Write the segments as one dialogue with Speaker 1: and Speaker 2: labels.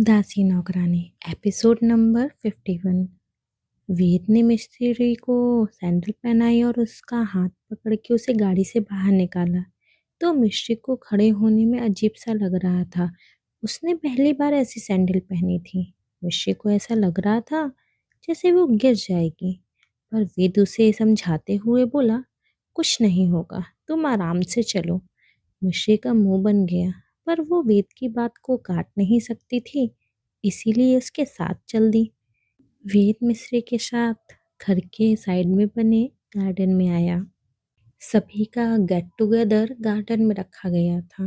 Speaker 1: दासी नौकरानी episode number 51। वेद ने मिस्त्री को सैंडल पहनाई और उसका हाथ पकड़ के उसे गाड़ी से बाहर निकाला। तो मिस्त्री को खड़े होने में अजीब सा लग रहा था। उसने पहली बार ऐसी सैंडल पहनी थी। मिस्त्री को ऐसा लग रहा था जैसे वो गिर जाएगी, पर वेद उसे समझाते हुए बोला, कुछ नहीं होगा, तुम आराम से चलो। मिश्री का मुंह बन गया, पर वो वेद की बात को काट नहीं सकती थी, इसीलिए उसके साथ चल दी। वेद मिश्री के साथ घर के साइड में बने गार्डन में आया। सभी का गेट टुगेदर गार्डन में रखा गया था।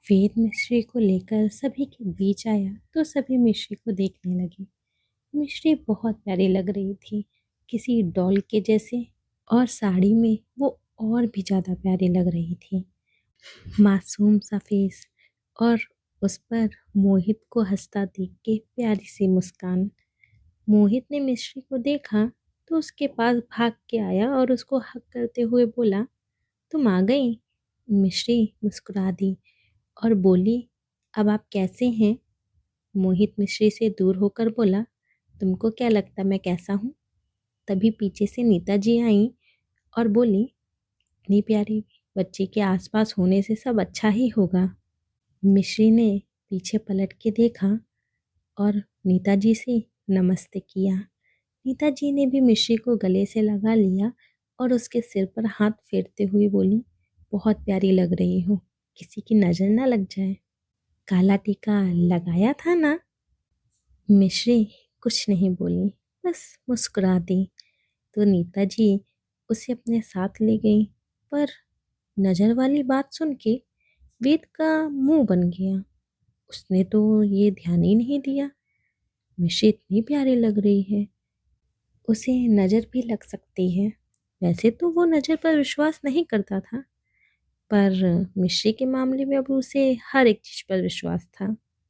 Speaker 1: वेद मिश्री को लेकर सभी के बीच आया तो सभी मिश्री को देखने लगे। मिश्री बहुत प्यारी लग रही थी, किसी डॉल के जैसे, और साड़ी में वो और भी ज़्यादा प्यारी लग रही थी। मासूम सा फेस, और उस पर मोहित को हंसता देख के प्यारी सी मुस्कान। मोहित ने मिश्री को देखा तो उसके पास भाग के आया और उसको हक करते हुए बोला, तुम आ गई। मिश्री मुस्कुरा दी और बोली, अब आप कैसे हैं? मोहित मिश्री से दूर होकर बोला, तुमको क्या लगता मैं कैसा हूँ? तभी पीछे से नीता जी आई और बोली, इतनी प्यारी बच्ची के आसपास होने से सब अच्छा ही होगा। मिश्री ने पीछे पलट के देखा और नीता जी से नमस्ते किया। नीता जी ने भी मिश्री को गले से लगा लिया और उसके सिर पर हाथ फेरते हुए बोली, बहुत प्यारी लग रही हो, किसी की नज़र ना लग जाए। काला टीका लगाया था ना? मिश्री कुछ नहीं बोली, बस मुस्कुरा दी। तो नीता जी उसे अपने साथ ले गई, पर नज़र वाली बात सुन के वेद का मुंह बन गया। उसने तो ये ध्यान ही नहीं दिया, मिश्री इतनी प्यारी लग रही है, उसे नज़र भी लग सकती है। वैसे तो वो नज़र पर विश्वास नहीं करता था, पर मिश्री के मामले में अब उसे हर एक चीज़ पर विश्वास था।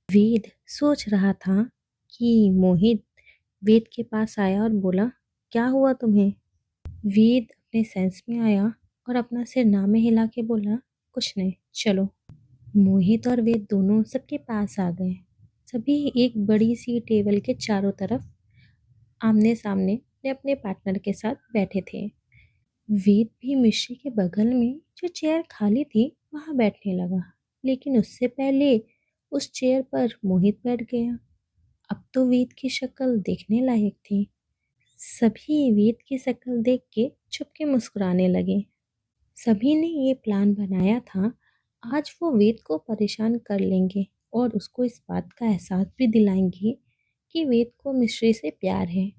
Speaker 1: वेद सोच रहा था कि मोहित वेद के पास आया और बोला, क्या हुआ तुम्हें? वेद अपने सेंस में आया और अपना सिर ना में हिला के बोला, कुछ नहीं, चलो। मोहित और वेद दोनों सबके पास आ गए। सभी एक बड़ी सी टेबल के चारों तरफ आमने सामने अपने अपने पार्टनर के साथ बैठे थे। वेद भी मिश्री के बगल में जो चेयर खाली थी वहां बैठने लगा, लेकिन उससे पहले उस चेयर पर मोहित बैठ गया। अब तो वेद की शक्ल देखने लायक थी। सभी वेद की शक्ल देख के छुप के मुस्कुराने लगे। सभी ने ये प्लान बनाया था, आज वो वेद को परेशान कर लेंगे और उसको इस बात का एहसास भी दिलाएंगे कि वेद को मिश्री से प्यार है।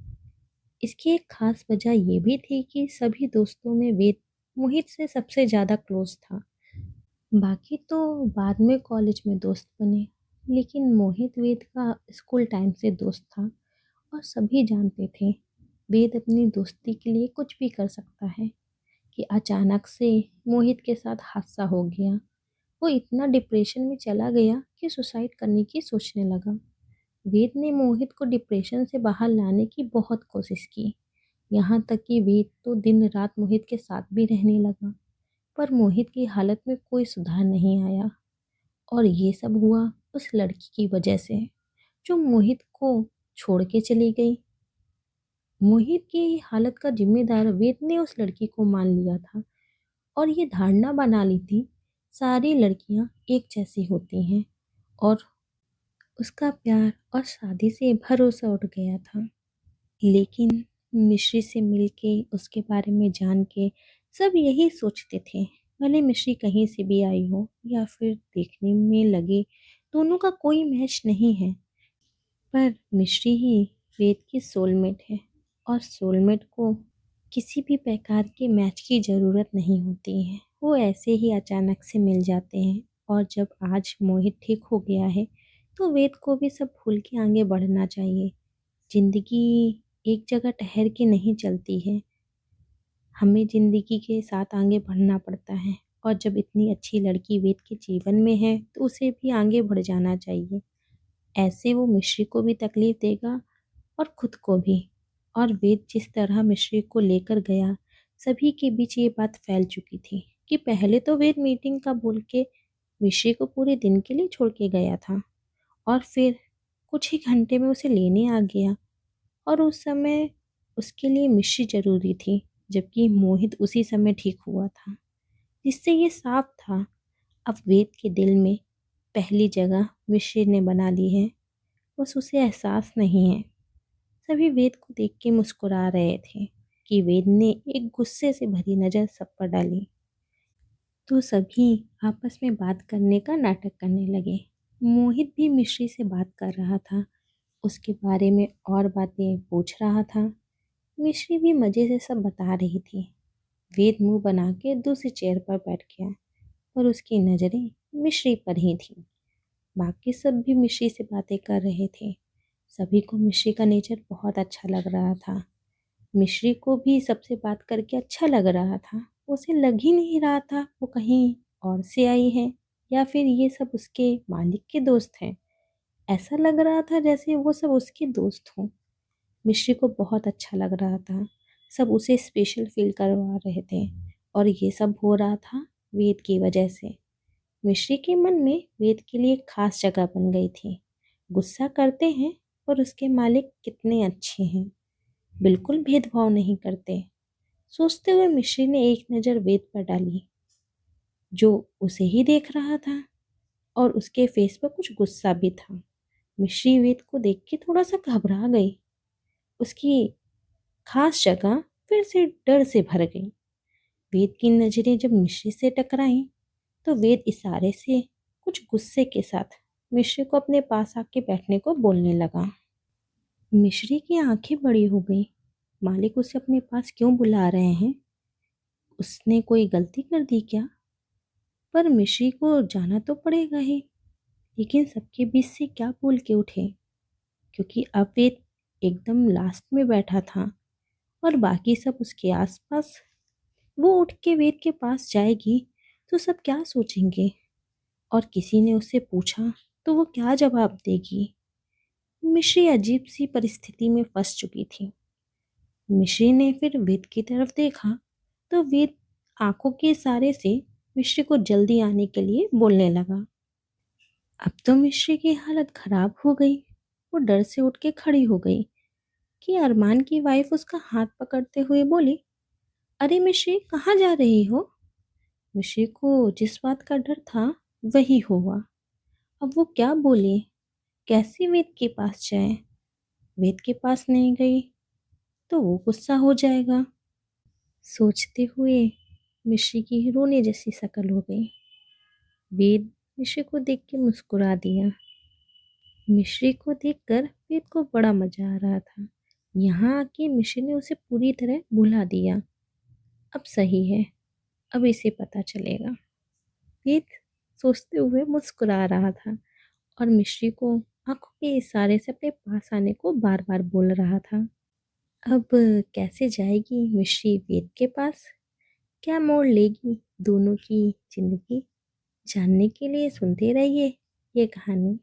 Speaker 1: इसकी एक खास वजह ये भी थी कि सभी दोस्तों में वेद मोहित से सबसे ज़्यादा क्लोज था। बाकी तो बाद में कॉलेज में दोस्त बने, लेकिन मोहित वेद का स्कूल टाइम से दोस्त था और सभी जानते थे वेद अपनी दोस्ती के लिए कुछ भी कर सकता है। कि अचानक से मोहित के साथ हादसा हो गया। वो इतना डिप्रेशन में चला गया कि सुसाइड करने की सोचने लगा। वेद ने मोहित को डिप्रेशन से बाहर लाने की बहुत कोशिश की, यहाँ तक कि वेद तो दिन रात मोहित के साथ भी रहने लगा, पर मोहित की हालत में कोई सुधार नहीं आया। और ये सब हुआ उस लड़की की वजह से जो मोहित को छोड़ के चली गई। मोहित की हालत का जिम्मेदार वेद ने उस लड़की को मान लिया था और ये धारणा बना ली थी सारी लड़कियां एक जैसी होती हैं, और उसका प्यार और शादी से भरोसा उठ गया था। लेकिन मिश्री से मिलके उसके बारे में जान के सब यही सोचते थे, भले मिश्री कहीं से भी आई हो या फिर देखने में लगे दोनों का कोई मैच नहीं है, पर मिश्री ही वेद की सोलमेट है। और सोलमेट को किसी भी प्रकार के मैच की ज़रूरत नहीं होती है, वो ऐसे ही अचानक से मिल जाते हैं। और जब आज मोहित ठीक हो गया है तो वेद को भी सब भूल के आगे बढ़ना चाहिए। जिंदगी एक जगह ठहर के नहीं चलती है, हमें जिंदगी के साथ आगे बढ़ना पड़ता है। और जब इतनी अच्छी लड़की वेद के जीवन में है तो उसे भी आगे बढ़ जाना चाहिए। ऐसे वो मिश्री को भी तकलीफ देगा और खुद को भी। और वेद जिस तरह मिश्री को लेकर गया, सभी के बीच ये बात फैल चुकी थी कि पहले तो वेद मीटिंग का बोल के मिश्री को पूरे दिन के लिए छोड़ के गया था, और फिर कुछ ही घंटे में उसे लेने आ गया और उस समय उसके लिए मिश्री जरूरी थी, जबकि मोहित उसी समय ठीक हुआ था। जिससे ये साफ था, अब वेद के दिल में पहली जगह मिश्री ने बना ली है, बस उसे एहसास नहीं है। सभी वेद को देख के मुस्कुरा रहे थे कि वेद ने एक गुस्से से भरी नज़र सब पर डाली। तो सभी आपस में बात करने का नाटक करने लगे। मोहित भी मिश्री से बात कर रहा था, उसके बारे में और बातें पूछ रहा था। मिश्री भी मज़े से सब बता रही थी। वेद मुंह बना के दूसरी चेयर पर बैठ गया, पर उसकी नज़रें मिश्री पर ही थी। बाकी सब भी मिश्री से बातें कर रहे थे। सभी को मिश्री का नेचर बहुत अच्छा लग रहा था। मिश्री को भी सबसे बात करके अच्छा लग रहा था। उसे लग ही नहीं रहा था वो कहीं और से आई है या फिर ये सब उसके मालिक के दोस्त हैं। ऐसा लग रहा था जैसे वो सब उसके दोस्त हों। मिश्री को बहुत अच्छा लग रहा था। सब उसे स्पेशल फील करवा रहे थे और ये सब हो रहा था वेद की वजह से। मिश्री के मन में वेद के लिए खास जगह बन गई थी। गुस्सा करते हैं पर उसके मालिक कितने अच्छे हैं, बिल्कुल भेदभाव नहीं करते। सोचते हुए मिश्री ने एक नज़र वेद पर डाली, जो उसे ही देख रहा था और उसके फेस पर कुछ गुस्सा भी था। मिश्री वेद को देख के थोड़ा सा घबरा गई। उसकी खास जगह फिर से डर से भर गई। वेद की नज़रें जब मिश्री से टकराईं तो वेद इशारे से कुछ गुस्से के साथ मिश्री को अपने पास आके बैठने को बोलने लगा। मिश्री की आंखें बड़ी हो गई। मालिक उसे अपने पास क्यों बुला रहे हैं? उसने कोई गलती कर दी क्या? पर मिश्री को जाना तो पड़ेगा ही, लेकिन सबके बीच से क्या बोल के उठे? क्योंकि अब वेद एकदम लास्ट में बैठा था और बाकी सब उसके आसपास। वो उठ के वेद के पास जाएगी तो सब क्या सोचेंगे? और किसी ने उससे पूछा तो वो क्या जवाब देगी? मिश्री अजीब सी परिस्थिति में फंस चुकी थी। मिश्री ने फिर वेद की तरफ देखा तो वेद आंखों के इशारे से मिश्री को जल्दी आने के लिए बोलने लगा। अब तो मिश्री की हालत खराब हो गई। वो डर से उठ के खड़ी हो गई कि अरमान की वाइफ उसका हाथ पकड़ते हुए बोली, अरे मिश्री कहाँ जा रही हो? मिश्री को जिस बात का डर था वही हुआ। अब वो क्या बोले, कैसे वेद के पास जाए? वेद के पास नहीं गई तो वो गुस्सा हो जाएगा। सोचते हुए मिश्री की रोने जैसी शक्ल हो गई। वेद मिश्री को देख के मुस्कुरा दिया। मिश्री को देखकर वेद को बड़ा मजा आ रहा था। यहाँ आके मिश्री ने उसे पूरी तरह भुला दिया। अब सही है, अब इसे पता चलेगा। वेद सोचते हुए मुस्कुरा रहा था और मिश्री को आंखों के इशारे से अपने पास आने को बार बार बोल रहा था। अब कैसे जाएगी मिश्री वेद के पास? क्या मोड़ लेगी दोनों की जिंदगी? जानने के लिए सुनते रहिए ये कहानी।